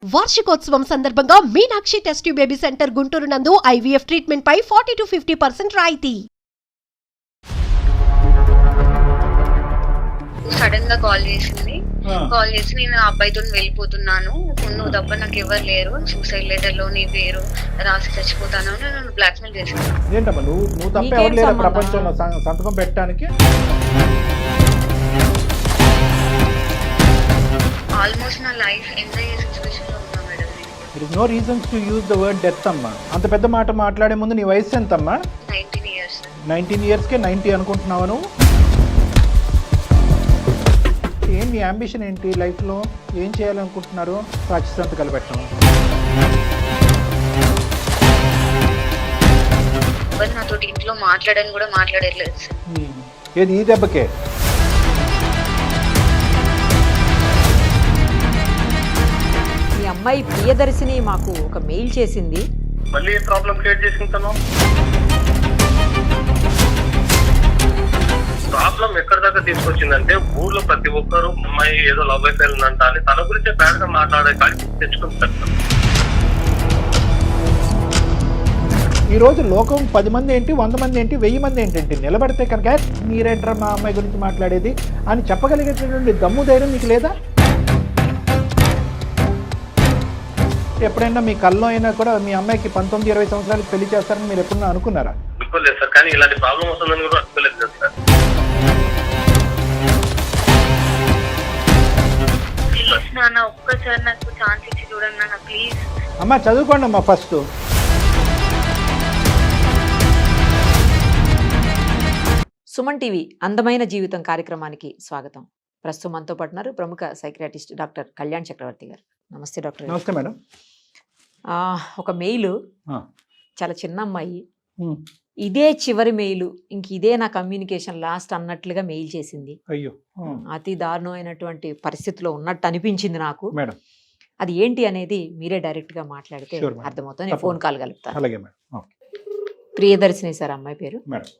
వార్షికోత్సవం సందర్భంగా Meenakshi test tube baby centre Guntur నందు ఐవీఎఫ్ ట్రీట్మెంట్ పై 40 to 50% రాయితీ. సడన్ గా కాల్ చేసింది. కాల్ చేసి నేను ఆ అబ్బాయితో వెళ్ళిపోతున్నాను, నువ్వు తప్ప నాకు ఎవరు లేరు, సూసైడ్ లెటర్ లో నీ పేరు రాసి చచ్చిపోతాను అని నన్ను బ్లాక్ మెయిల్ చేసింది. ఏంటమ్మా నువ్వు తప్ప ఎవరు లేరు ప్రపంచంలో సంతకం పెట్టడానికి? ఆల్మోస్ట్ నా లైఫ్ ఎండ్ అయ్యే సిచ్యువేషన్ లో ఉన్నా madam. There is no reasons to use the word death అమ్మా. అంత పెద్ద మాట మాట్లాడే ముందు నీ వయసు ఎంతమ్మా? 19 years. 19 yearsకే 90 అనుకుంటున్నావా నువ్వు? ఏం నీ అంబిషన్ ఏంటి లైఫ్లో? ఏం చేయాలనుకుంటున్నారు? సాక్షి సంతకాలు పెట్టడం. ఎవరు నాతో ఇంట్లో మాట్లాడని కూడా మాట్లాడట్లేదు సార్. ఏది ఈ దెబ్బకే? ఈ అమ్మాయి ప్రియదర్శిని మాకు ఒక మెయిల్ చేసింది. మళ్ళీ ప్రాబ్లం క్రియేట్ చేసింది తను. ప్రాబ్లం ఎక్కడి దాకా తీసుకొచ్చిందంటే ఊర్లో ప్రతి ఒక్కరు అమ్మాయి ఏదో లవ్ అయిపోయి ఉందంట అని తన గురించే బ్యాడ్ గా మాట్లాడే కానీ తెచ్చుకుంటారు. ఈ రోజు లోకం 10 మంది ఏంటి, 100 మంది ఏంటి, 1000 మంది ఏంటంటే నిలబడితే కనుక మీరేంటారా మా అమ్మాయి గురించి మాట్లాడేది అని చెప్పగలిగేటటువంటి దమ్ము ధైర్యం మీకు లేదా? ఎప్పుడైనా మీ కల్లో అయినా కూడా మీ అమ్మాయికి 19-20 సంవత్సరాలకు పెళ్లి చేస్తారని మీరు ఎప్పుడన్నా అనుకున్నారా? అనుకోలేదు సార్, కానీ ఇలాంటి ప్రాబ్లం వస్తుందని కూడా అనుకోలేదు కదా సార్. ప్లీజ్ నాన్న, ఒక్కసారి నాకు ఛాన్స్ ఇచ్చి చూడండి నాన్న, ప్లీజ్. అమ్మ చదువుకోండి అమ్మా ఫస్ట్. సుమన్ టీవీ అందమైన జీవితం కార్యక్రమానికి స్వాగతం. ప్రస్తుతం మనతో పాటున్నారు ప్రముఖ సైకియాట్రిస్ట్ డాక్టర్ కళ్యాణ్ చక్రవర్తి గారు. నమస్తే డాక్టర్. నమస్తే మేడం. ఒక మెయిల్, చాలా చిన్న అమ్మాయి, ఇదే చివరి మెయిల్, ఇంక ఇదే నా కమ్యూనికేషన్ లాస్ట్ అన్నట్లుగా మెయిల్ చేసింది. అయ్యో, అతి దారుణమైనటువంటి పరిస్థితిలో ఉన్నట్టు అనిపించింది నాకు. మేడం అది ఏంటి అనేది మీరే డైరెక్ట్ గా మాట్లాడితే అర్థమవుతుంది. నేను ఫోన్ కాల్ కలుపుతాను. అలాగే మేడం. ఓకే. ప్రియదర్శిని సార్ అమ్మాయి పేరు. Madam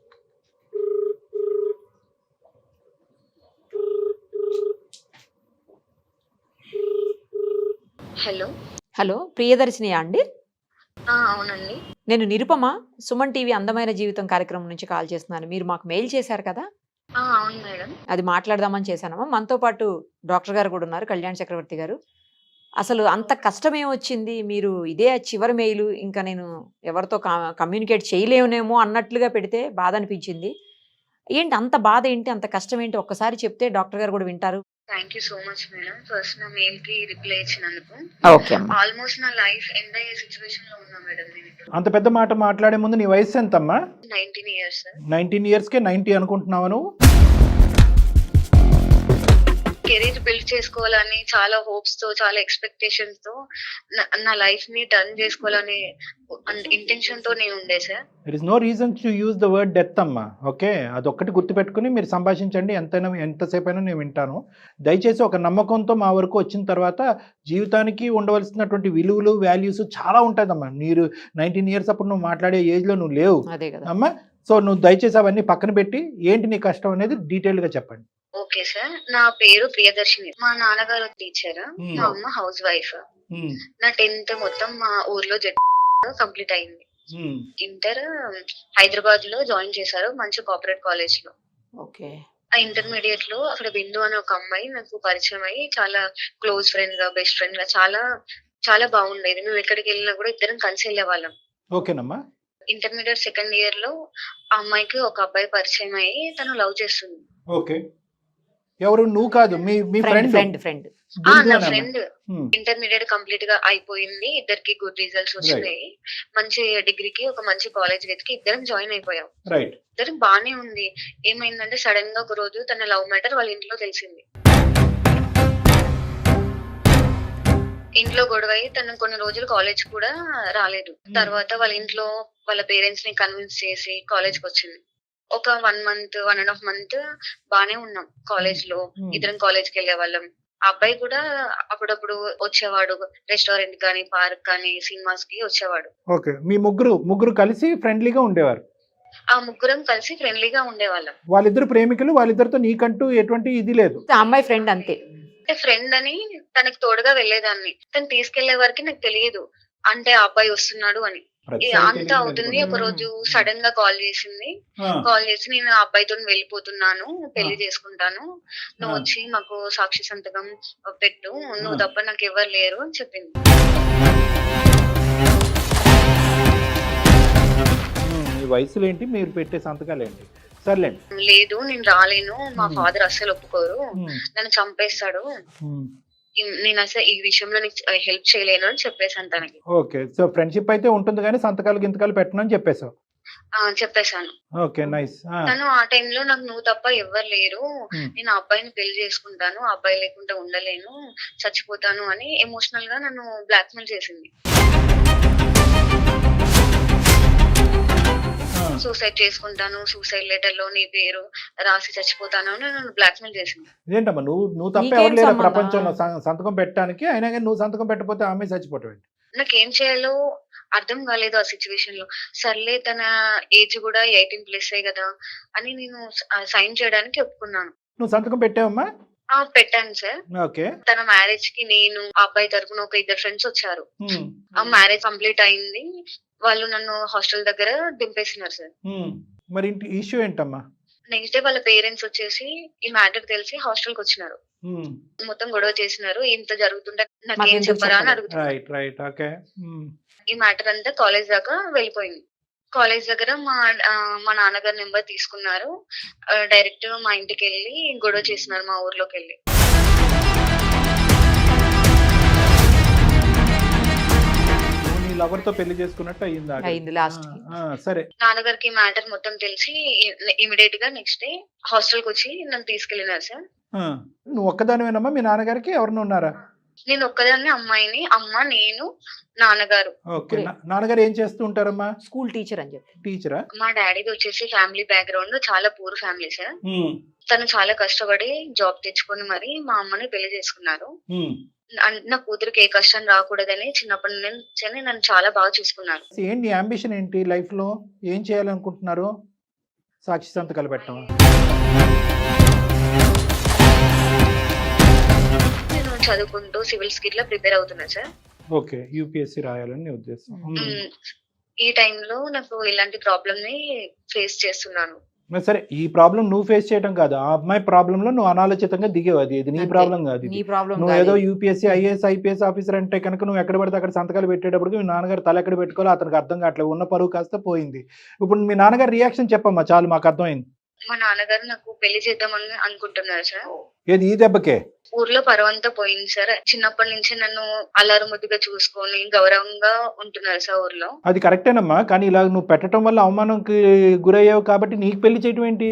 hello. హలో, ప్రియదర్శిని అండి? అవునండి. నేను నిరుపమ, సుమన్ టీవీ అందమైన జీవితం కార్యక్రమం నుంచి కాల్ చేస్తున్నాను. మీరు మాకు మెయిల్ చేశారు కదా? అవును మేడం. అది మాట్లాడదామని చేశానమ్మా. మనతో పాటు డాక్టర్ గారు కూడా ఉన్నారు, కళ్యాణ్ చక్రవర్తి గారు. అసలు అంత కష్టమే వచ్చింది, మీరు ఇదే చివరి మెయిల్, ఇంకా నేను ఎవరితో కమ్యూనికేట్ చేయలేనేమో అన్నట్లుగా పెడితే బాధ అనిపించింది. ఏంటి అంత బాధ ఏంటి, అంత కష్టం ఏంటి, ఒక్కసారి చెప్తే డాక్టర్ గారు కూడా వింటారు. Thank you so much madam, first నా మెయిల్ కి రిప్లై ఇచ్చినందుకు. ఓకే అమ్మా. ఆల్మోస్ట్ నా లైఫ్ ఎండ్ అయ్యే సిచ్యువేషన్ లో ఉన్నా మేడం నేను ఇప్పుడు. అంత పెద్ద మాట మాట్లాడే ముందు నీ వయసు ఎంతమ్మా? 19 years. 19 yearsకే 90 అనుకుంటున్నావా నువ్వు? కెరీర్ బిల్డ్ చేసుకోవాలని చాలా హోప్స్ తో, చాలా ఎక్స్పెక్టేషన్స్ తో నా లైఫ్ ని టర్న్ చేసుకోవాలని ఇంటెన్షన్ తో నేను ఉండే sir. There is no reason to use the word death అమ్మా. ఓకే, అదొక్కటి గుర్తుపెట్టుకుని మీరు సంభాషించండి. ఎంతసేపు అయినా నేను వింటాను. దయచేసి ఒక నమ్మకంతో మా వరకు వచ్చిన తర్వాత జీవితానికి ఉండవలసినటువంటి విలువలు, వాల్యూస్ చాలా ఉంటుందమ్మా. మీరు 19 years అప్పుడు నువ్వు మాట్లాడే ఏజ్లో నువ్వు లేవు అమ్మా. సో నువ్వు దయచేసి అవన్నీ పక్కన పెట్టి ఏంటి నీ కష్టం అనేది డీటెయిల్గా చెప్పండి. ఓకే సార్, నా పేరు ప్రియదర్శిని. మా నాన్నగారు టీచర్, మా అమ్మ హౌస్ వైఫ్. నా 10th మొత్తం మా ఊర్లో కంప్లీట్ అయింది. ఇంటర్ హైదరాబాద్ లో జాయిన్ చేశారు, మంచి కార్పొరేట్ కాలేజ్ లో. ఓకే. ఆ ఇంటర్మీడియట్ లో అక్కడ బిందు అనే ఒక అమ్మాయి నాకు పరిచయం అయ్యి చాలా క్లోజ్ ఫ్రెండ్ గా, బెస్ట్ ఫ్రెండ్ గా చాలా చాలా బాగుండేది. మేము ఎక్కడికి వెళ్ళినా కూడా ఇద్దరం కలిసి వెళ్ళే వాళ్ళం. ఓకేనమ్మా. ఇంటర్మీడియట్ 2nd year లో ఆ అమ్మాయికి ఒక అబ్బాయి పరిచయం అయ్యి తను లవ్ చేస్తుంది. ఓకే. ఎవరు? నువ్వు కాదు, మీ ఫ్రెండ్? నా ఫ్రెండ్. ఇంటర్మీడియట్ కంప్లీట్ గా అయిపోయింది, ఇద్దరికి గుడ్ రిజల్ట్స్ వచ్చినాయి. మంచి డిగ్రీకి ఒక మంచి కాలేజ్ వెతికి ఇద్దరం జాయిన్ అయిపోయాం. ఇద్దరం బానే ఉంది. ఏమైందంటే సడన్ గా ఒక రోజు తన లవ్ మ్యాటర్ వాళ్ళ ఇంట్లో తెలిసింది. ఇంట్లో గొడవ అయ్యి తను కొన్ని రోజులు కాలేజ్ కూడా రాలేదు. తర్వాత వాళ్ళ ఇంట్లో వాళ్ళ పేరెంట్స్ ని కన్విన్స్ చేసి కాలేజ్ కి వచ్చింది. ఒక 1 month, 1.5 months బానే ఉన్నాం కాలేజ్ లో. ఇద్దరం కాలేజ్ కి వెళ్ళే వాళ్ళం. ఆ అబ్బాయి కూడా అప్పుడప్పుడు వచ్చేవాడు, రెస్టారెంట్ కానీ, పార్క్ కానీ, సినిమాస్ కి వచ్చేవాడు. ఓకే. మీ ముగ్గురు కలిసి ఫ్రెండ్లీగా ఉండేవారు? ఆ ముగ్గురం కలిసి ఫ్రెండ్లీగా ఉండేవాళ్ళం. వాళ్ళిద్దరు ప్రేమికులు, వాళ్ళిద్దరితో నీకంటూ ఎటువంటి ఇది లేదు? అమ్మాయి ఫ్రెండ్ అంతే. అంటే ఫ్రెండ్ అని తనకి తోడుగా వెళ్ళేదాన్ని. తను తీసుకెళ్లే వరకు నాకు తెలియదు అంటే ఆ అబ్బాయి వస్తున్నాడు అని. అంతా అవుతుంది. ఒక రోజు సడన్ గా కాల్ చేసింది. కాల్ చేసి నేను ఆ అబ్బాయితో వెళ్ళిపోతున్నాను, పెళ్లి చేసుకుంటాను, నువ్వు వచ్చి మాకు సాక్షి సంతకం పెట్టు, నువ్వు తప్ప నాకు ఎవరు లేరు అని చెప్పింది. ఈ వయసులో ఏంటి మీరు పెట్టే సంతకాలు ఏంటి? సర్లేండి. లేదు నేను రాలేను, మా ఫాదర్ అస్సలు ఒప్పుకోరు, నన్ను చంపేస్తాడు, నేను అసలు ఈ విషయంలో నీకు హెల్ప్ చేయలేను అని చెప్పేసాను తనకి. ఓకే. సో ఫ్రెండ్షిప్ అయితే ఉంటుంది కానీ సంతకాలు గింతకాలు పెట్టను అని చెప్పేసావు. చెప్పేశాను. Okay, nice. తను ఆ టైంలో నాకు నువ్వు తప్ప ఎవ్వరు లేరు, నేను ఆ అబ్బాయిని పెళ్లి చేసుకుంటాను, ఆ అబ్బాయి లేకుండా ఉండలేను, చచ్చిపోతాను అని ఎమోషనల్ గా నన్ను బ్లాక్మెయిల్ చేసింది. సూసైడ్ చేసుకుంటాను, సూసైడ్ లెటర్ లో నీ పేరు రాసి చచ్చిపోతాను అని నన్ను బ్లాక్మెయిల్ చేసింది. ఏంటమ్మా నువ్వు తప్ప ఎవరు లేరు ప్రపంచంలో సంతకం పెట్టడానికి, అయినా కానీ నువ్వు సంతకం పెట్టకపోతే ఆమె చచ్చిపోవటం ఏంటి? నాకేం చేయాలో అర్థం కాలేదు ఆ సిచ్యువేషన్ లో. సర్లే తన ఏజ్ కూడా 18+ కదా అని నేను సైన్ చేయడానికి ఒప్పుకున్నాను. నువ్వు సంతకం పెట్టావమ్మా? పెట్టాను సార్. ఓకే. తన మ్యారేజ్ కి నేను ఆ అబ్బాయి తరపున ఒక 2 ఫ్రెండ్స్ వచ్చారు. ఆ మ్యారేజ్ కంప్లీట్ అయింది, వాళ్ళు నన్ను హాస్టల్ దగ్గర దింపేసినారు సార్. మరి ఇష్యూ ఏంటమ్మా? నెక్స్ట్ డే వాళ్ళ పేరెంట్స్ వచ్చేసి ఈ మ్యాటర్ తెలిసి హాస్టల్ కి వచ్చినారు. మొత్తం గొడవ చేసినారు, ఇంత జరుగుతుంటే నాకేం చెప్పరా అని అడుగుతున్నారు. ఈ మ్యాటర్ అంతా కాలేజ్ దాకా వెళ్ళిపోయింది. కాలేజ్ దగ్గర మా నాన్నగారి నెంబర్ తీసుకున్నారు, డైరెక్ట్ మా ఇంటికి వెళ్ళి గొడవ చేసినారు మా ఊర్లోకి వెళ్ళి. లవర్ తో పెళ్లి చేసుకున్నట్టు అయింది లాస్ట్. సరే. నాన్నగారికి మ్యాటర్ మొత్తం తెలిసి ఇమిడియట్ గా నెక్స్ట్ డే హాస్టల్ కి వచ్చి నన్ను తీసుకెళ్లినారు సార్. నువ్వు ఒక్కదానివేనమ్మా? మీ నాన్నగారికి ఎవరిని ఉన్నారా? నేను ఒక్కదాన్ని, అమ్మాయిని, అమ్మ, నేను, నాన్నగారు. ఓకే. నాన్నగారు ఏం చేస్తూ ఉంటారమ్మా? స్కూల్ టీచర్ అని చెప్పి. టీచరా? మా డాడీది వచ్చేసి ఫ్యామిలీ బ్యాక్గ్రౌండ్ చాలా పూర్ ఫ్యామిలీ సార్. తను చాలా కష్టపడి జాబ్ తెచ్చుకొని మరి మా అమ్మని పెళ్లి చేసుకున్నారు. నా కూతురికి ఏ కష్టం రాకూడదని చిన్నప్పటి నుంచి నన్ను చాలా బాగా చూసుకున్నారు. ఏంటి అంబిషన్ ఏంటి లైఫ్ లో? ఏం చేయాలనుకుంటున్నారు? సాక్షి సంతకాలు పెట్టడం? నేను చదువుకుంటూ సివిల్స్ కి ఇట్లా ప్రిపేర్ అవుతున్నా సార్. ఓకే. యూపీఎస్సీ రాయాలని ఉద్దేశం. ఈ టైంలో నాకు ఇలాంటి ప్రాబ్లమ్ ని ఫేస్ చేస్తున్నాను. సరే, ఈ ప్రాబ్లం నువ్వు ఫేస్ చేయడం కాదు, ఆ అమ్మాయి ప్రాబ్లం లో నువ్వు అనాలోచితంగా దిగేవు. ఇది నీ ప్రాబ్లం కాదు. నువ్వు ఏదో యూపీఎస్సీ ఐఏఎస్ ఐపీఎస్ ఆఫీసర్ అంటే కనుక నువ్వు ఎక్కడ పడితే అక్కడ సంతకాలు పెట్టేటప్పుడు మీ నాన్నగారు తల ఎక్కడ పెట్టుకోవాలో అతనికి అర్థం కావట్లేదు, ఉన్న పరువు కాస్త పోయింది. ఇప్పుడు మీ నాన్నగారు రియాక్షన్ చెప్పమ్మా, చాలు మాకు అర్థమైంది. మా నాన్నగారు నాకు పెళ్లి చేద్దామని అనుకుంటున్నారు సార్. ఏది ఈ దెబ్బకే? ఊర్లో పరువంతా పోయింది సార్. చిన్నప్పటి నుంచి నన్ను అల్లారు ముద్దుగా చూసుకొని గౌరవంగా ఉంటున్నారు సార్ ఊర్లో. అది కరెక్టేనమ్మా, కానీ ఇలా నువ్వు పెట్టడం వల్ల అవమానంకి గురయ్యావు కాబట్టి నీకు పెళ్లి చేయటం ఏంటి?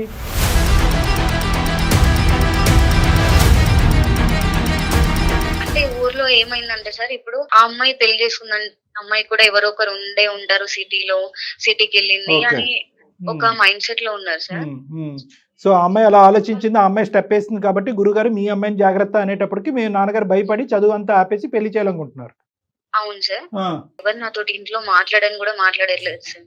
అంటే ఊర్లో ఏమైందంటే సార్, ఇప్పుడు ఆ అమ్మాయి పెళ్లి చేసుకుందని అమ్మాయి కూడా ఎవరో ఒకరు ఉంటారు సిటీకి వెళ్ళింది అని ఒక మైండ్ సెట్ లో ఉన్నారు సార్. సో ఆ అమ్మాయి అలా ఆలోచించింది, ఆ అమ్మాయి స్టెప్ వేసింది కాబట్టి గురుగారు మీ అమ్మాయిని జాగ్రత్త అనేటప్పటికి మీ నాన్నగారు భయపడి చదువు అంతా ఆపేసి పెళ్లి చేయాలనుకుంటున్నారు. అవును సార్. ఎవరు నాతోటి ఇంట్లో మాట్లాడని కూడా మాట్లాడట్లేదు సార్.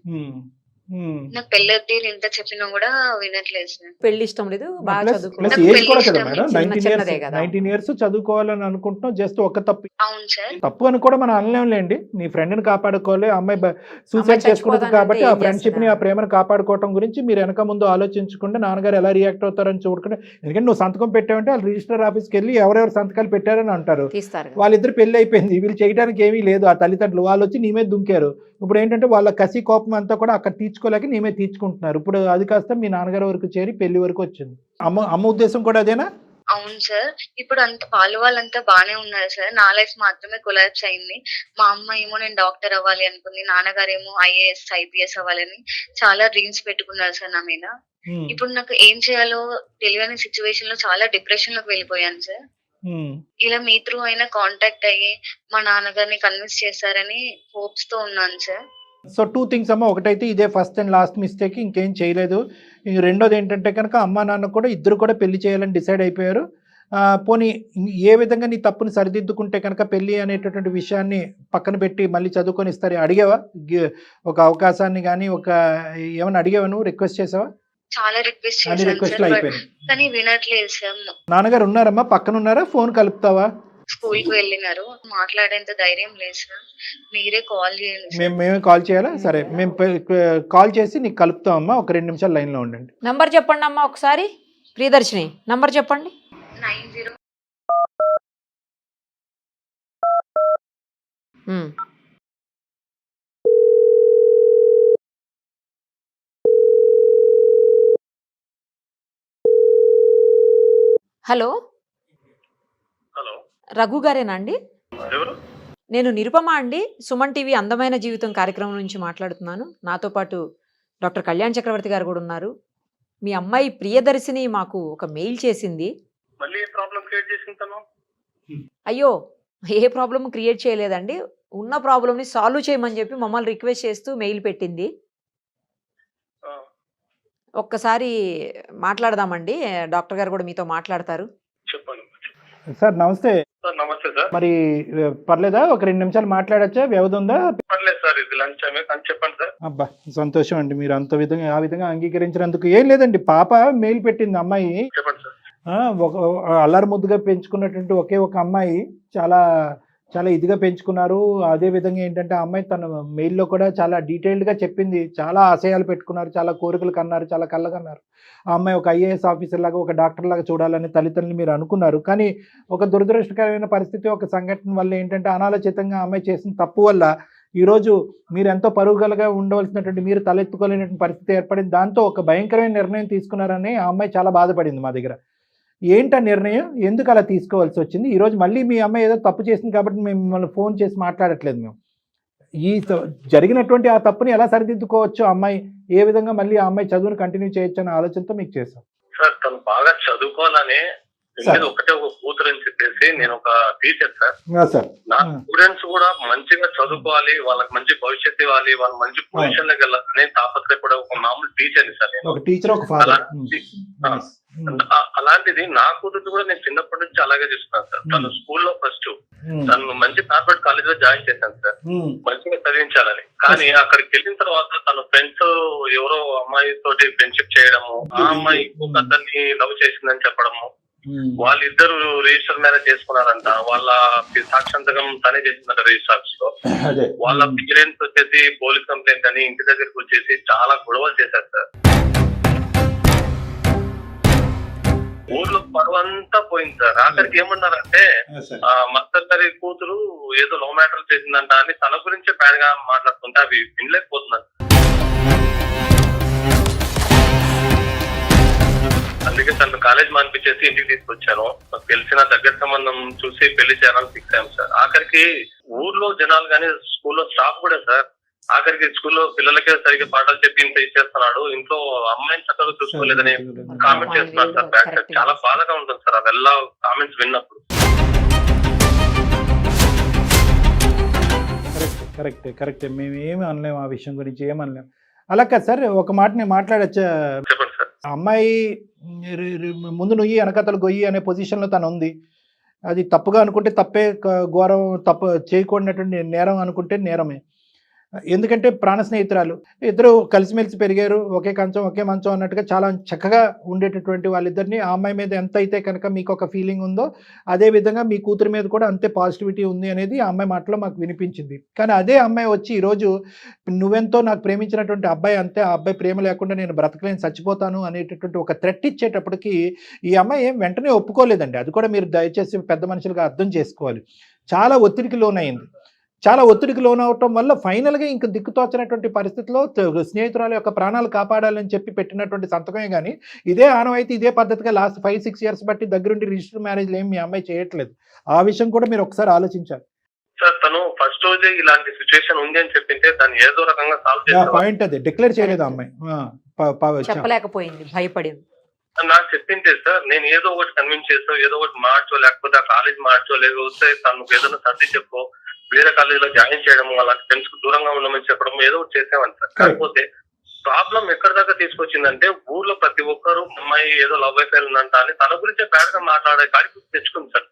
నాకు పెళ్లి వద్దు ఎంత చెప్పినా కూడా వినట్లేదు సార్. పెళ్లి ఇష్టం లేదు, బాగా చదువుకోవాలి. 19 years చదువుకోవాలని అనుకుంటున్నావు, జస్ట్ ఒక తప్పు. అవును సార్. తప్పు అని కూడా మనం అనలేండి. నీ ఫ్రెండ్ ని కాపాడుకోవాలి, అమ్మాయి సూసైడ్ చేసుకుంటుంది కాబట్టి ఆ ఫ్రెండ్షిప్ ని ఆ ప్రేమను కాపాడుకోవడం గురించి మీరు వెనక ముందు ఆలోచించకుండా నాన్నగారు ఎలా రియాక్ట్ అవుతారని చూడకుండా, ఎందుకంటే నువ్వు సంతకం పెట్టావంటే వాళ్ళు రిజిస్టర్ ఆఫీస్కి వెళ్ళి ఎవరెవరు సంతకాలు పెట్టారని అంటారు. వాళ్ళిద్దరు పెళ్లి అయిపోయింది, వీళ్ళు చేయడానికి ఏమీ లేదు. ఆ తల్లిదండ్రులు వాళ్ళు వచ్చి నీ మీద దుంకారు. ఇప్పుడు ఏంటంటే వాళ్ళ కసి కోపం అంతా కూడా అక్కడ తీర్చుకోలేక నీ మీద తీర్చుకుంటున్నారు. ఇప్పుడు అది కాస్త మీ నాన్నగారి వరకు చేరి పెళ్లి వరకు వచ్చింది. అమ్మ ఉద్దేశం కూడా అదేనా? అవును సార్. ఇప్పుడు వాళ్ళంతా బానే ఉన్నారు సార్, నా లైఫ్ మాత్రమే కొలాప్స్ అయింది. మా అమ్మ ఏమో నేను డాక్టర్ అవ్వాలి అనుకుంది, నాన్నగారేమో ఐఏఎస్ ఐపీఎస్ అవ్వాలని చాలా డ్రీమ్స్ పెట్టుకున్నారు సార్ నా మీద. ఇప్పుడు నాకు ఏం చేయాలో తెలియని సిచ్యువేషన్ లో చాలా డిప్రెషన్ లోకి వెళ్ళిపోయాను సార్. ఇలా మీ త్రూ అయినా కాంటాక్ట్ అయ్యి మా నాన్నగారిని కన్విన్స్ చేస్తారని హోప్స్ తో ఉన్నాను సార్. సో 2 things అమ్మ. ఒకటైతే ఇదే ఫస్ట్ అండ్ లాస్ట్ మిస్టేక్, ఇంకేం చేయలేదు. రెండోది ఏంటంటే కనుక అమ్మ నాన్న కూడా ఇద్దరు కూడా పెళ్లి చేయాలని డిసైడ్ అయిపోయారు. పోనీ ఏ విధంగా నీ తప్పుని సరిదిద్దుకుంటే కనుక పెళ్లి అనేటటువంటి విషయాన్ని పక్కన పెట్టి మళ్ళీ చదువుకొని ఇస్తారు. అడిగావా ఒక అవకాశాన్ని కానీ ఏమైనా అడిగావా? నువ్వు రిక్వెస్ట్ చేసావా? చాలా రిక్వెస్ట్ అన్ని చేశాను రిక్వెస్ట్లు సార్, అయిపోయినాయి. కానీ వినట్లేదు సార్. నాన్నగారు ఉన్నారమ్మా, పక్కన ఉన్నారా? ఫోన్ కలుపుతావా? స్కూల్ కి వెళ్ళినారు, మాట్లాడేంత ధైర్యం లేదు సార్. మీరే కాల్ చేయండి సార్. మేమే కాల్ చేయాలా? సరే, మేము కాల్ చేసి నీకు కలుపుతామమ్మా. ఒక 2 నిమిషాలు లైన్లో ఉండండి. నంబర్ చెప్పండి అమ్మా ఒకసారి. ప్రియదర్శిని నంబర్ చెప్పండి. 90 ఉమ్. హలో, హలో, రఘు గారేనా అండి? ఎవరు? నేను నిరుపమ అండి, సుమన్ టీవీ అందమైన జీవితం కార్యక్రమం నుంచి మాట్లాడుతున్నాను. నాతో పాటు డాక్టర్ కళ్యాణ్ చక్రవర్తి గారు కూడా ఉన్నారు. మీ అమ్మాయి ప్రియదర్శిని మాకు ఒక మెయిల్ చేసింది. మళ్ళీ ఏ ప్రాబ్లం క్రియేట్ చేసింటాను? అయ్యో, ఏ ప్రాబ్లం క్రియేట్ చేయలేదండి, ఉన్న ప్రాబ్లమ్ని సాల్వ్ చేయమని చెప్పి మమ్మల్ని రిక్వెస్ట్ చేస్తూ మెయిల్ పెట్టింది. ఒక్కసారి మాట్లాడదామండి, డాక్టర్ గారు కూడా మీతో మాట్లాడతారు. చెప్పండి సార్ నమస్తే. సార్. నమస్తే సార్. మరి పర్లేదా? ఒక 2 నిమిషాలు మాట్లాడచ్చా? వ్యవధి ఉందా? పర్లేదు సార్, ఇది లంచ్ టైమే, కానీ చెప్పండి సార్. అబ్బా, సంతోషం అండి మీరు ఆ విధంగా అంగీకరించినందుకు. ఏం లేదండి, పాప మెయిల్ పెట్టింది. అమ్మాయి చెప్పండి సార్. ఒక అల్లరి ముద్దుగా పెంచుకున్నటువంటి ఒకే ఒక అమ్మాయి, చాలా చాలా ఇదిగా పెంచుకున్నారు. అదే విధంగా ఏంటంటే ఆ అమ్మాయి తన మెయిల్లో కూడా చాలా డీటెయిల్డ్గా చెప్పింది. చాలా ఆశయాలు పెట్టుకున్నారు, చాలా కోరికలు కన్నారు, చాలా కళ్ళగన్నారు. ఆ అమ్మాయి ఒక ఐఏఎస్ ఆఫీసర్ లాగా, ఒక డాక్టర్ లాగా చూడాలని తల్లిదండ్రులు మీరు అనుకున్నారు. కానీ ఒక దురదృష్టకరమైన పరిస్థితి, ఒక సంఘటన వల్ల ఏంటంటే అనాలోచితంగా ఆ అమ్మాయి చేసిన తప్పు వల్ల ఈరోజు మీరు ఎంతో పరుగులుగా ఉండవలసినటువంటి మీరు తలెత్తుకోలేనటువంటి పరిస్థితి ఏర్పడింది. దాంతో ఒక భయంకరమైన నిర్ణయం తీసుకున్నారని ఆ అమ్మాయి చాలా బాధపడింది మా దగ్గర. ఏంటా నిర్ణయం? ఎందుకు అలా తీసుకోవాల్సి వచ్చింది? ఈరోజు మళ్ళీ మీ అమ్మాయి ఏదో తప్పు చేసింది కాబట్టి మేము మిమ్మల్ని ఫోన్ చేసి మాట్లాడట్లేదు. మేము ఈ జరిగినటువంటి ఆ తప్పుని ఎలా సరిదిద్దుకోవచ్చు, అమ్మాయి ఏ విధంగా మళ్ళీ ఆ అమ్మాయి చదువును కంటిన్యూ చేయొచ్చు అనే ఆలోచనతో మీకు చేశాం. సార్, తను బాగా చదువుకోవాలని, ఒకటే ఒక కూతురు అని చెప్పేసి నేను ఒక టీచర్ సార్. నా స్టూడెంట్స్ కూడా మంచిగా చదువుకోవాలి, వాళ్ళకి మంచి భవిష్యత్తు ఇవ్వాలి, వాళ్ళ మంచి పొజిషన్ లోకి వెళ్ళాలని తాపత్రయపడే ఒక మామూలు టీచర్ని సార్ నేను. ఒక టీచర్, ఒక ఫాదర్. అలాంటిది నా కూతురు కూడా నేను చిన్నప్పటి నుంచి అలాగే చూస్తున్నాను సార్. తను స్కూల్లో ఫస్ట్, తను మంచి కార్పొరేట్ కాలేజ్ లో జాయిన్ చేశాను సార్, మంచిగా చదివించాలని. కానీ అక్కడికి వెళ్ళిన తర్వాత తన ఫ్రెండ్స్ ఎవరో అమ్మాయి తోటి ఫ్రెండ్షిప్ చేయడము, ఆ అమ్మాయి ఇంకొక అతన్ని లవ్ చేసిందని చెప్పడము, వాళ్ళిద్దరు రిజిస్టర్ మ్యారేజ్ చేసుకున్నారంట. వాళ్ళ సాక్షాంతకం తనే చేసిందంట రిజిస్టర్ ఆఫీస్ లో. వాళ్ళ పేరెంట్స్ వచ్చేసి పోలీస్ కంప్లైంట్ అని ఇంటి దగ్గరికి వచ్చేసి చాలా గొడవలు చేశారు సార్. ఊర్లో పరువంతా పోయింది సార్. ఆఖరికి ఏమన్నారంటే మస్తర్ గారి కూతురు ఏదో లవ్ మ్యాటర్ చేసిందంట అని తన గురించే బ్యాడ్ గా మాట్లాడుతుంటే అవి వినలేకపోతున్నాను. అందుకే తను కాలేజ్ మానిపించేసి ఇంటికి తీసుకొచ్చాను. నాకు తెలిసిన దగ్గర సంబంధం చూసి పెళ్లి చేయాలని ఫిక్స్ అయ్యాం సార్. ఆఖరికి ఊర్లో జనాలు కానీ స్కూల్లో స్టాఫ్ కూడా సార్, ఆఖరికి స్కూల్లో పిల్లలకే సరిగ్గా పాఠాలు చెప్పి ఇంత ఇచ్చేస్తున్నాడు, ఇంట్లో అమ్మాయిని చక్కగా చూసుకోలేదని కామెంట్ చేస్తున్నారు సార్. బ్యాక్ సైడ్ చాలా బాధగా ఉంటుంది సార్ అವೆಲ್ಲ కామెంట్స్ విన్నప్పుడు. కరెక్టే. మేము ఏమి అనలేము, ఆ విషయం గురించి ఏమనలేము. అలా కాదు సార్, ఒక మాట నేను మాట్లాడచ్చా? చెప్పండి సార్. అమ్మాయి ముందు నుయ్యి వెనకతలు గొయ్యి అనే పొజిషన్లో తను ఉంది. అది తప్పుగా అనుకుంటే తప్పే, ఘోరం, తప్పు చేయకూడనటువంటి నేరం అనుకుంటే నేరమే. ఎందుకంటే ప్రాణ స్నేహితురాలు, ఇద్దరు కలిసిమెలిసి పెరిగారు, ఒకే కంచం ఒకే మంచం అన్నట్టుగా చాలా చక్కగా ఉండేటటువంటి వాళ్ళిద్దరిని ఆ అమ్మాయి మీద ఎంత అయితే కనుక మీకు ఒక ఫీలింగ్ ఉందో అదే విధంగా మీ కూతురు మీద కూడా అంతే పాజిటివిటీ ఉంది అనేది ఆ అమ్మాయి మాటలో మాకు వినిపించింది. కానీ అదే అమ్మాయి వచ్చి ఈరోజు నువ్వెంతో నాకు ప్రేమించినటువంటి అబ్బాయి అంతే, ఆ అబ్బాయి ప్రేమ లేకుండా నేను బ్రతకలేని చచ్చిపోతాను అనేటటువంటి ఒక థ్రెట్ ఇచ్చేటప్పటికి ఈ అమ్మాయి ఏం వెంటనే ఒప్పుకోలేదండి. అది కూడా మీరు దయచేసి పెద్ద మనుషులుగా అర్థం చేసుకోవాలి. చాలా ఒత్తిడికి లోనైంది. చాలా ఒత్తిడికి లోనవటం వల్ల ఫైనల్గా ఇంక దిక్కుతోచనటువంటి పరిస్థితిలో స్నేహితురాల యొక్క ప్రాణాలు కాపాడాలని చెప్పి పెట్టినటువంటి సంతకమే. కానీ ఇదే ఆనవాయితీ ఇదే పద్ధతిగా లాస్ట్ 5-6 ఇయర్స్ బట్టి దగ్గరుండి రిజిస్టర్ మ్యారేజ్లు ఏమి మీ అమ్మాయి చేయట్లేదు. ఆ విషయం కూడా మీరు ఒకసారి ఆలోచించాలి సార్. తను ఫస్ట్ రోజే ఇలాంటి సిచ్యువేషన్ ఉంది అని చెప్పింటే దాన్ని ఏదో రకంగా సాల్వ్ చేయాలి. పాయింట్ అదే డిక్లేర్ చేయలేదు అమ్మాయి, చెప్పలేకపోయింది, భయపడింది. నాకు చెప్పింటే సార్ నేను ఏదో ఒకటి కన్విన్స్ చేస్తా, ఏదో ఒకటి మార్చో, లేకపోతే ఆ కాలేజ్ మార్చో, లేకపోతే తనకు ఏదైనా సర్ది చెప్పో, వేరే కాలేజీలో జాయిన్ చేయడము, అలాంటి ఫ్రెండ్స్ కు దూరంగా ఉండమని చెప్పడం, ఏదో ఒకటి చేసేవాడిని సార్. కాకపోతే ప్రాబ్లం ఎక్కడి దాకా తీసుకొచ్చిందంటే ఊర్లో ప్రతి ఒక్కరు అమ్మాయి ఏదో లవ్ అఫైర్ ఉందంట అని తన గురించే బ్యాడ్ గా మాట్లాడే కాడికి తెచ్చుకుంది సార్.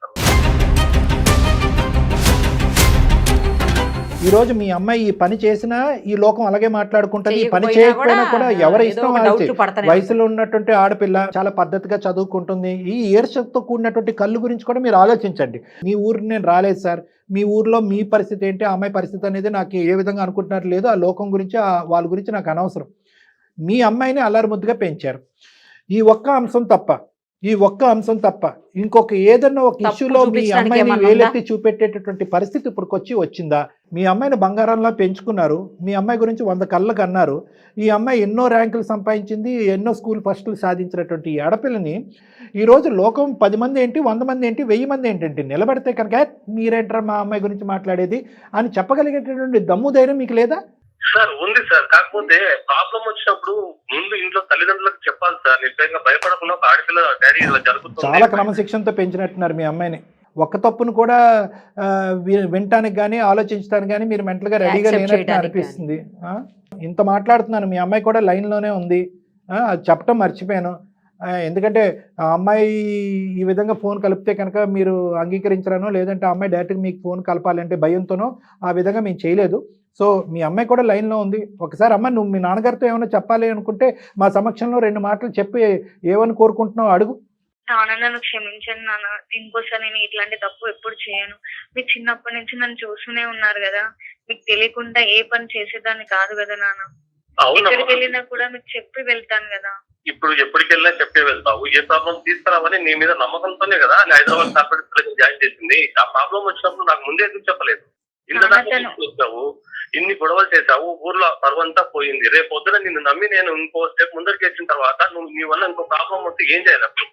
ఈ రోజు మీ అమ్మాయి ఈ పని చేసినా ఈ లోకం అలాగే మాట్లాడుకుంటది, ఈ పని చేయకపోయినా చేయకపోయినా కూడా ఎవరి ఏదో ఇష్టం ఒక వాళ్ళది. డౌట్లు పడతానే వయసులో ఉన్నటువంటి ఆడపిల్ల చాలా పద్ధతిగా చదువుకుంటుంది. ఈ ఈర్ష్యతో కూడినటువంటి కళ్ళు గురించి కూడా మీరు ఆలోచించండి. మీ ఊరికి నేను రాలేదు సార్, మీ ఊర్లో మీ పరిస్థితి ఏంటి, ఆ అమ్మాయి పరిస్థితి అనేది నాకు ఏ విధంగా అనుకుంటున్నారు లేదు, ఆ లోకం గురించి వాళ్ళ గురించి నాకు అనవసరం. మీ అమ్మాయిని అల్లరి ముద్దుగా పెంచారు. ఈ ఒక్క అంశం తప్ప ఇంకొక ఏదన్నా ఒక తప్పు ఇష్యూలో మీ చూపించడానికి అమ్మాయిని ఏమన్నా వేలెత్తి చూపెట్టేటటువంటి పరిస్థితి ఇప్పుడు వచ్చిందా? మీ అమ్మాయిని బంగారంలా పెంచుకున్నారు, మీ అమ్మాయి గురించి 100 కళ్ళకు అన్నారు. ఈ అమ్మాయి ఎన్నో ర్యాంకులు సంపాదించింది, ఎన్నో స్కూల్ ఫస్టులు సాధించినటువంటి ఈ ఆడపిల్లని ఈరోజు లోకం 10 మంది ఏంటి, 100 మంది ఏంటి, 1000 మంది ఏంటంటే నిలబడితే కనుక మీరేంటారా మా అమ్మాయి గురించి మాట్లాడేది అని చెప్పగలిగేటటువంటి దమ్ము ధైర్యం మీకు లేదా? సార్ ఉంది సార్, కాకపోతే ప్రాబ్లం వచ్చినప్పుడు ముందు ఇంట్లో తల్లిదండ్రులకు చెప్పాలి సార్. నిర్భయంగా భయపడకుండా ఒక ఆడపిల్ల డాడీ ఇలా జరుగుతుంది. చాలా క్రమశిక్షణతో పెంచినట్టున్నారు మీ అమ్మాయిని. ఒక్క తప్పును కూడా వినటానికి కానీ ఆలోచించడానికి కానీ మీరు మెంటల్గా రెడీగా Accept లేనట్టు చేయడానికి అనిపిస్తుంది. ఇంత మాట్లాడుతున్నాను, మీ అమ్మాయి కూడా లైన్లోనే ఉంది. అది చెప్పడం మర్చిపోయాను. ఎందుకంటే ఆ అమ్మాయి ఈ విధంగా ఫోన్ కలిపితే కనుక మీరు అంగీకరించరానో, లేదంటే ఆ అమ్మాయి డైరెక్ట్గా మీకు ఫోన్ కలపాలంటే భయంతోనో ఆ విధంగా మేము చేయలేదు. సో మీ అమ్మాయి కూడా లైన్లో ఉంది. ఒకసారి అమ్మ నువ్వు మీ నాన్నగారితో ఏమైనా చెప్పాలి అనుకుంటే మా సమక్షంలో 2 మాటలు చెప్పి ఏమని కోరుకుంటున్నావు అడుగు. నాన్న నన్ను క్షమించండి నాన్న, ఇంకోసారి నేను ఇట్లాంటి తప్పు ఎప్పుడు చేయను. మీరు చిన్నప్పటి నుంచి నన్ను చూస్తూనే ఉన్నారు కదా, మీకు తెలియకుండా ఏ పని చేసేదాన్ని కాదు కదా నాన్న. ఎక్కడికి వెళ్ళినా కూడా మీకు చెప్పి వెళ్తాను కదా. ఇప్పుడు ఎప్పటికి వెళ్ళినా చెప్పే వెళ్తావు. ఏ ప్రాబ్లం తీసుకురావని నీ మీద నమ్మకంతోనే కదా హైదరాబాద్ కార్పొరేట్ జాయిన్ చేసింది. ఆ ప్రాబ్లం వచ్చినప్పుడు నాకు ముందే ఎందుకు చెప్పలేదు? ఇంత వచ్చావు, ఇన్ని గొడవలు చేశావు, ఊర్లో పరువంతా పోయింది. రేపు పొద్దున నిన్ను నమ్మి నేను ఇంకో స్టెప్ ముందరికి వచ్చిన తర్వాత నువ్వు నీ వల్ల ఇంకో ప్రాబ్లం వస్తే ఏం చేయాలి?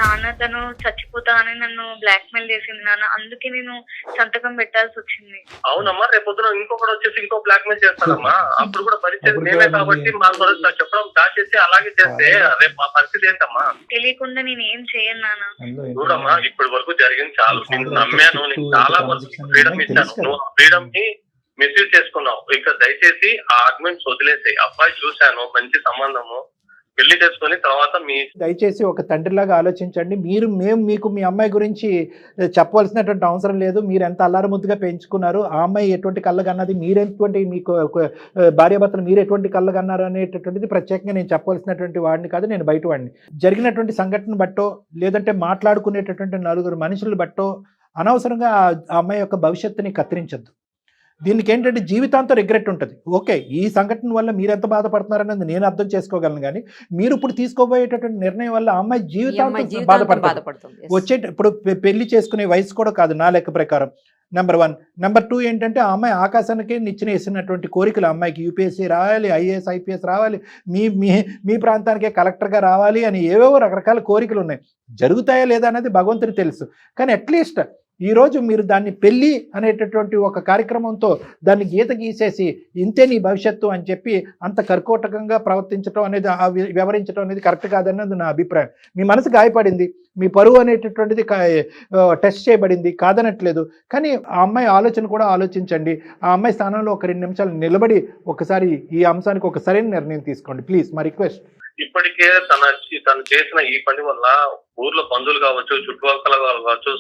నాన్న తను చచ్చిపోతా అని నన్ను బ్లాక్ మెయిల్ చేసింది నాన్న, అందుకే నేను సంతకం పెట్టాల్సి వచ్చింది. అవునమ్మా, రేపు పొద్దున ఇంకొకటి వచ్చేసి ఇంకో బ్లాక్ మెయిల్ చేస్తానమ్మా. అప్పుడు కూడా పరిస్థితి నేనే కాబట్టి మా చెప్పడం స్టార్ట్ చేసి అలాగే చేస్తే రేపు మా పరిస్థితి ఏంటమ్మా? తెలియకుండా నేను ఏం చేయను నాన్న. చూడమ్మా, ఇప్పటి వరకు జరిగింది చాలు. నేను నమ్మాను, నీకు చాలా వరకు ఫ్రీడమ్ ఇచ్చాను. నువ్వు ఆ ఫ్రీడమ్ ని మిస్యూజ్ చేసుకున్నావు. ఇక దయచేసి ఆ ఆర్గ్యుమెంట్స్ వదిలేసాయి. అబ్బాయి చూశాను, మంచి సంబంధము, పెళ్లి చేసుకుని తర్వాత దయచేసి ఒక తండ్రిలాగా ఆలోచించండి. మేము మీకు మీ అమ్మాయి గురించి చెప్పవలసినటువంటి అవసరం లేదు. మీరు ఎంత అల్లారు ముద్దుగా పెంచుకున్నారు, ఆ అమ్మాయి ఎటువంటి కళ్ళగన్నది, మీరెటువంటి మీకు భార్యాభర్తలు మీరు ఎటువంటి కళ్ళగన్నారు అనేటటువంటిది ప్రత్యేకంగా నేను చెప్పవలసినటువంటి వాడిని కాదు, నేను బయట వాడిని. జరిగినటువంటి సంఘటన బట్టో లేదంటే మాట్లాడుకునేటటువంటి 4 మనుషులు బట్టో అనవసరంగా ఆ అమ్మాయి యొక్క భవిష్యత్తుని కత్తిరించద్దు. దీనికి ఏంటంటే జీవితాంతం రిగ్రెట్ ఉంటుంది. ఓకే, ఈ సంఘటన వల్ల మీరు ఎంత బాధపడుతున్నారనేది నేను అర్థం చేసుకోగలను, కానీ మీరు ఇప్పుడు తీసుకోబోయేటటువంటి నిర్ణయం వల్ల ఆ అమ్మాయి జీవితాంతం బాధపడుతుంది. ఇప్పుడు పెళ్లి చేసుకునే వయసు కూడా కాదు నా లెక్క ప్రకారం. నెంబర్ 1. నెంబర్ 2 ఏంటంటే ఆ అమ్మాయి ఆకాశానికి నిచ్చెన వేసినటువంటి కోరికలు. ఆ అమ్మాయికి యూపీఎస్సీ రావాలి, ఐఏఎస్ ఐపీఎస్ రావాలి, మీ ప్రాంతానికే కలెక్టర్గా రావాలి అని ఏవేవో రకరకాల కోరికలు ఉన్నాయి. జరుగుతాయా లేదా అనేది భగవంతుడికి తెలుసు. కానీ అట్లీస్ట్ ఈరోజు మీరు దాన్ని పెళ్ళి అనేటటువంటి ఒక కార్యక్రమంతో దాన్ని గీత గీసేసి ఇంతే నీ భవిష్యత్తు అని చెప్పి అంత కర్కోటకంగా ప్రవర్తించడం అనేది, వ్యవహరించడం అనేది కరెక్ట్ కాదన్నది నా అభిప్రాయం. మీ మనసు గాయపడింది, మీ పరువు అనేటటువంటిది టెస్ట్ చేయబడింది, కాదనట్లేదు. కానీ ఆ అమ్మాయి ఆలోచన కూడా ఆలోచించండి. ఆ అమ్మాయి స్థానంలో ఒక 2 నిమిషాలు నిలబడి ఒకసారి ఈ అంశానికి ఒక సరైన నిర్ణయం తీసుకోండి ప్లీజ్, మా రిక్వెస్ట్. ఇప్పటికే తను చేసిన ఈ పని వల్ల ఊర్లో బంధువులు కావచ్చు, చుట్టుపక్కల కావచ్చు,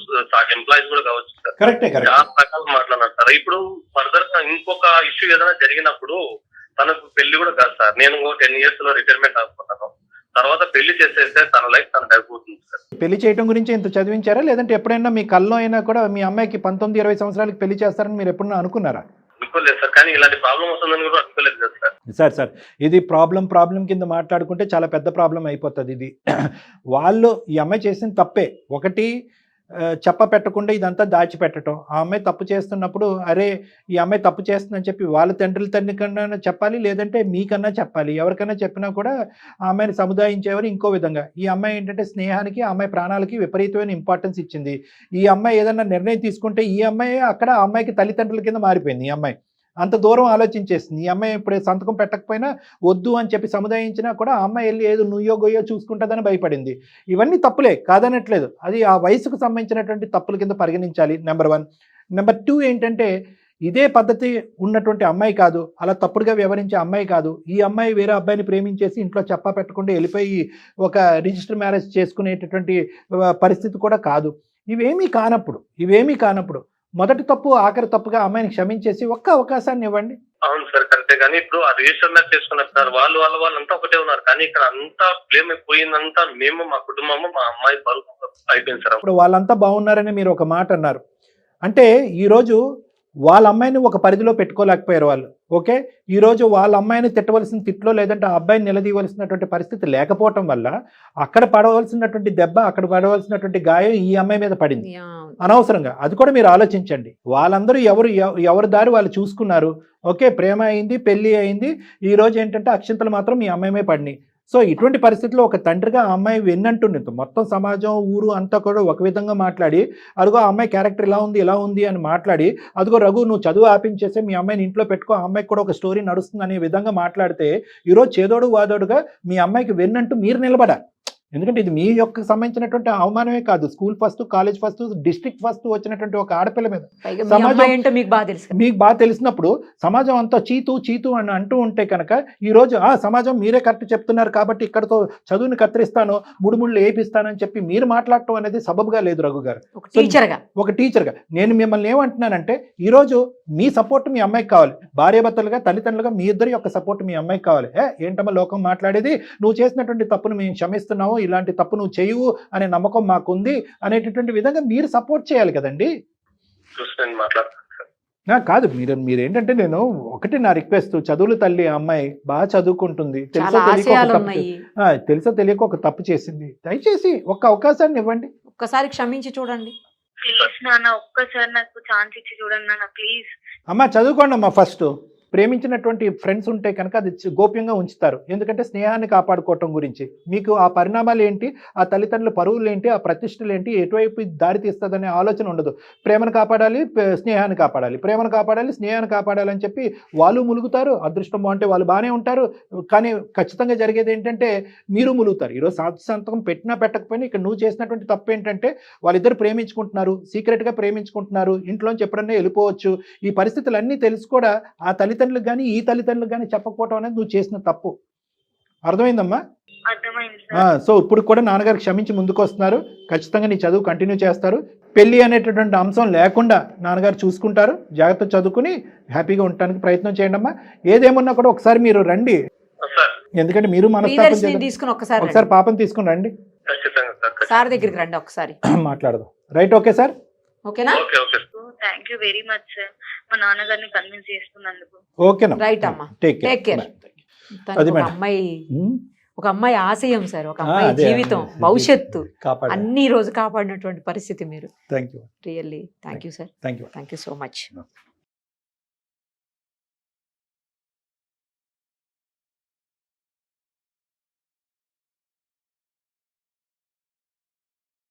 ఎంప్లాయీస్ కూడా కావచ్చు, చాలా రకాలు మాట్లాడినారు సార్. ఇప్పుడు ఫర్దర్ గా ఇంకొక ఇష్యూ ఏదైనా జరిగినప్పుడు తనకు పెళ్లి కూడా కాదు సార్. నేను 10 years లో రిటైర్మెంట్ అనుకుంటాను. తర్వాత పెళ్లి చేసేస్తే తన లైఫ్ తనకు అయిపోతుంది సార్. పెళ్లి చేయడం గురించి ఇంత చదివించారా, లేదంటే ఎప్పుడైనా మీ కల్లో అయినా కూడా మీ అమ్మాయికి 19-20 సంవత్సరాలకి పెళ్లి చేస్తారని మీరు ఎప్పుడన్నా అనుకున్నారా? అనుకోలేదు సార్, కానీ ఇలాంటి ప్రాబ్లం వస్తుందని కూడా అనుకోలేదు కదా సార్. సార్ ఇది ప్రాబ్లం కింద మాట్లాడుకుంటే చాలా పెద్ద ప్రాబ్లం అయిపోతుంది. ఇది వాళ్ళు ఈ అమ్మాయి చేసిన తప్పే. ఒకటి చెప్ప పెట్టకుండా ఇదంతా దాచిపెట్టడం. ఆ అమ్మాయి తప్పు చేస్తున్నప్పుడు అరే ఈ అమ్మాయి తప్పు చేస్తుందని చెప్పి వాళ్ళ తండ్రి కన్నా చెప్పాలి, లేదంటే మీకన్నా చెప్పాలి. ఎవరికైనా చెప్పినా కూడా ఆ అమ్మాయిని సముదాయించేవారు ఇంకో విధంగా. ఈ అమ్మాయి ఏంటంటే స్నేహానికి, ఆ అమ్మాయి ప్రాణాలకి విపరీతమైన ఇంపార్టెన్స్ ఇచ్చింది. ఈ అమ్మాయి ఏదన్నా నిర్ణయం తీసుకుంటే ఈ అమ్మాయి అక్కడ ఆ అమ్మాయికి తల్లిదండ్రుల కింద మారిపోయింది. ఈ అమ్మాయి అంత దూరం ఆలోచించేసింది. ఈ అమ్మాయి ఇప్పుడు సంతకం పెట్టకపోయినా వద్దు అని చెప్పి సముదాయించినా కూడా ఆ అమ్మాయి వెళ్ళి ఏదో నుయ్యో గొయ్యో చూసుకుంటుందని భయపడింది. ఇవన్నీ తప్పులే, కాదనట్లేదు. అది ఆ వయసుకు సంబంధించినటువంటి తప్పుల కింద పరిగణించాలి. నెంబర్ 1. నెంబర్ 2 ఏంటంటే ఇదే పద్ధతి ఉన్నటువంటి అమ్మాయి కాదు, అలా తప్పుడుగా వ్యవహరించే అమ్మాయి కాదు. ఈ అమ్మాయి వేరే అబ్బాయిని ప్రేమించేసి ఇంట్లో చెప్పా పెట్టకుండా వెళ్ళిపోయి ఒక రిజిస్టర్ మ్యారేజ్ చేసుకునేటటువంటి పరిస్థితి కూడా కాదు. ఇవేమీ కానప్పుడు మొదటి తప్పు ఆఖరి తప్పుగా అమ్మాయిని క్షమించేసి ఒక్క అవకాశాన్ని ఇవ్వండి. అవును సార్ కరెక్టే, కానీ ఇప్పుడు ఆ రిజిస్టర్ మ్యాచ్ చేసుకున్నారు సార్, వాళ్ళంతా ఒకటే ఉన్నారు, కానీ ఇక్కడ అంతా బ్లేమ్ పోయిందంతా మేము, మా కుటుంబము, మా అమ్మాయి పరువు అయిపోయింది సార్. ఇప్పుడు వాళ్ళంతా బాగున్నారని మీరు ఒక మాట అన్నారు. అంటే ఈరోజు వాళ్ళ అమ్మాయిని ఒక పరిధిలో పెట్టుకోలేకపోయారు వాళ్ళు. ఓకే, ఈరోజు వాళ్ళ అమ్మాయిని తిట్టవలసిన తిట్లో లేదంటే ఆ అబ్బాయిని నిలదీయవలసినటువంటి పరిస్థితి లేకపోవటం వల్ల అక్కడ పడవలసినటువంటి దెబ్బ, అక్కడ పడవలసినటువంటి గాయం ఈ అమ్మాయి మీద పడింది అనవసరంగా. అది కూడా మీరు ఆలోచించండి. వాళ్ళందరూ ఎవరి దారి వాళ్ళు చూసుకున్నారు. ఓకే, ప్రేమ అయింది, పెళ్లి అయింది. ఈ రోజు ఏంటంటే అక్షింతలు మాత్రం మీ అమ్మాయి పడినాయి. సో ఇటువంటి పరిస్థితుల్లో ఒక తండ్రిగా ఆ అమ్మాయి వెన్నంటుంది. మొత్తం సమాజం, ఊరు అంతా కూడా ఒక విధంగా మాట్లాడి, అదిగో ఆ అమ్మాయి క్యారెక్టర్ ఇలా ఉంది అని మాట్లాడి, అదిగో రఘు నువ్వు చదువు ఆపించేసి మీ అమ్మాయిని ఇంట్లో పెట్టుకో, ఆ అమ్మాయికి కూడా ఒక స్టోరీ నడుస్తుంది అనే విధంగా మాట్లాడితే ఈరోజు చేదోడు వాదోడుగా మీ అమ్మాయికి వెన్నంటూ మీరు నిలబడాలి. ఎందుకంటే ఇది మీ యొక్క సంబంధించినటువంటి అవమానమే కాదు, school first, college first, district first వచ్చినటువంటి ఒక ఆడపిల్ల మీద సమాజం మీకు బాగా తెలిసినప్పుడు సమాజం అంతా చీతు అని అంటూ ఉంటే కనుక ఈరోజు సమాజం మీరే కరెక్ట్ చెప్తున్నారు కాబట్టి ఇక్కడతో చదువుని కత్తిరిస్తాను, ముడుముళ్ళు వేపిస్తానని చెప్పి మీరు మాట్లాడటం అనేది సబబుగా లేదు రఘు గారు. ఒక టీచర్గా నేను మిమ్మల్ని ఏమంటున్నానంటే ఈరోజు మీ సపోర్ట్ మీ అమ్మాయికి కావాలి. భార్యాభర్తలుగా, తల్లిదండ్రులుగా మీ ఇద్దరి యొక్క సపోర్ట్ మీ అమ్మాయికి కావాలి. ఏంటమ్మా లోకం మాట్లాడేది, నువ్వు చేసినటువంటి తప్పును మేము క్షమిస్తున్నావు, ఇలాంటి తప్పు నువ్వు చేయవు అనే నమ్మకం మాకుంది అనేటటువంటి విధంగా మీరు సపోర్ట్ చేయాలి కదండి. కాదు మీరేంటంటే నేను ఒకటి నా రిక్వెస్ట్, చదువులు తల్లి అమ్మాయి బాగా చదువుకుంటుంది, తెలుసో తెలియక ఒక తప్పు చేసింది, దయచేసి ఒక్క అవకాశాన్ని ఇవ్వండి, ఒక్కసారి క్షమించి చూడండి. ప్లీజ్ నాన్న, ఒక్కసారి నాకు ఛాన్స్ ఇచ్చి చూడండి నాన్న ప్లీజ్. అమ్మా చదువుకోండి అమ్మా. ఫస్ట్ ప్రేమించినటువంటి ఫ్రెండ్స్ ఉంటే కనుక అది గోప్యంగా ఉంచుతారు. ఎందుకంటే స్నేహాన్ని కాపాడుకోవటం గురించి మీకు ఆ పరిణామాలు ఏంటి, ఆ తల్లిదండ్రుల పరువులు ఏంటి, ఆ ప్రతిష్టలు ఏంటి, ఎటువైపు దారి తీస్తుందనే ఆలోచన ఉండదు. ప్రేమను కాపాడాలి, స్నేహాన్ని కాపాడాలి, ప్రేమను కాపాడాలి, స్నేహాన్ని కాపాడాలి అని చెప్పి వాళ్ళు ములుగుతారు. అదృష్టం బాగుంటే వాళ్ళు బాగానే ఉంటారు. కానీ ఖచ్చితంగా జరిగేది ఏంటంటే మీరు ములుగుతారు. ఈరోజు సంతకం పెట్టినా పెట్టకపోయినా ఇక్కడ నువ్వు చేసినటువంటి తప్పు ఏంటంటే వాళ్ళిద్దరు ప్రేమించుకుంటున్నారు, సీక్రెట్గా ప్రేమించుకుంటున్నారు, ఇంట్లోంచి ఎప్పుడన్నా వెళ్ళిపోవచ్చు. ఈ పరిస్థితులన్నీ తెలుసు కూడా ఆ తల్లిదండ్రులకు కానీ ఈ తల్లిదండ్రులకు కానీ చెప్పకపోవడం అనేది నువ్వు చేసిన తప్పు. అర్థమైందమ్మా? సో ఇప్పుడు కూడా నాన్నగారు క్షమించి ముందుకు వస్తున్నారు. ఖచ్చితంగా నీ చదువు కంటిన్యూ చేస్తారు. పెళ్లి అనేటటువంటి అంశం లేకుండా నాన్నగారు చూసుకుంటారు. జాగ్రత్త చదువుకుని హ్యాపీగా ఉండటానికి ప్రయత్నం చేయండి అమ్మా. ఏదేమన్నా కూడా ఒకసారి మీరు రండి, ఎందుకంటే మీరు మనస్తాపం తీసుకుని ఒకసారి పాపని తీసుకుని రండి, సార్ దగ్గరికి రండి, ఒకసారి మాట్లాడదాం. రైట్? ఓకే సార్, ఓకేనా? Thank you very much sir, మా నాన్నగారిని కన్విన్స్ చేస్తున్నందుకు. ఓకేనా? రైట్ అమ్మా, టేక్ కేర్. ఒక అమ్మాయి ఆశయం సార్, ఒక అమ్మాయి జీవితం, భవిష్యత్తు అన్ని రోజు కాపాడినటువంటి పరిస్థితి మీరు. Thank you, really thank you sir, thank you so much.